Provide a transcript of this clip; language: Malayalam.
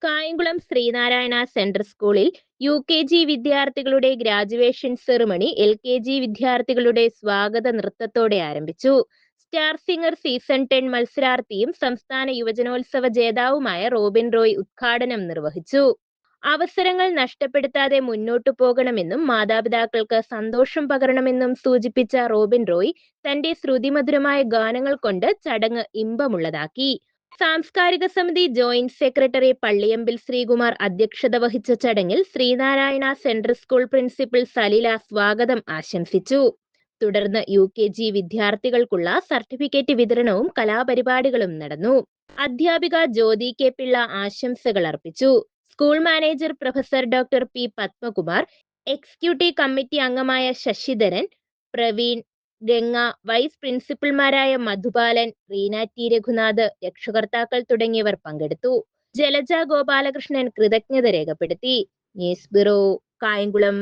കായംകുളം ശ്രീനാരായണ സെൻട്രൽ സ്കൂളിൽ UKG വിദ്യാർത്ഥികളുടെ ഗ്രാജുവേഷൻ സെറിമണി LKG വിദ്യാർത്ഥികളുടെ സ്വാഗത നൃത്തത്തോടെ ആരംഭിച്ചു. സ്റ്റാർ സിംഗർ സീസൺ 10 മത്സരാർത്ഥിയും സംസ്ഥാന യുവജനോത്സവ ജേതാവുമായ റോബിൻ റോയ് ഉദ്ഘാടനം നിർവഹിച്ചു. അവസരങ്ങൾ നഷ്ടപ്പെടുത്താതെ മുന്നോട്ടു പോകണമെന്നും മാതാപിതാക്കൾക്ക് സന്തോഷം പകരണമെന്നും സൂചിപ്പിച്ച റോബിൻ റോയ് തന്റെ ശ്രുതിമധുരമായ ഗാനങ്ങൾ കൊണ്ട് ചടങ്ങ് ഇമ്പമുള്ളതാക്കി. സാംസ്കാരിക സമിതി ജോയിന്റ് സെക്രട്ടറി പള്ളിയമ്പിൽ ശ്രീകുമാർ അധ്യക്ഷത വഹിച്ച ചടങ്ങിൽ Sree Narayana central school principal Salila സ്വാഗതം ആശംസിച്ചു. തുടർന്ന് UKG വിദ്യാർത്ഥികൾക്കുള്ള സർട്ടിഫിക്കറ്റ് വിതരണവും കലാപരിപാടികളും നടന്നു. അധ്യാപിക ജ്യോതി കെ പിള്ള ആശംസകൾ അർപ്പിച്ചു. School manager professor doctor P Padmakumar, executive committee അംഗമായ ശശിധരൻ, പ്രവീൺ, ഗംഗ, വൈസ് പ്രിൻസിപ്പൽമാരായ മധുബാലൻ, റീന T രഘുനാഥ്, രക്ഷകർത്താക്കൾ തുടങ്ങിയവർ പങ്കെടുത്തു. ജലജ ഗോപാലകൃഷ്ണൻ കൃതജ്ഞത രേഖപ്പെടുത്തി. News bureau, Kayamkulam.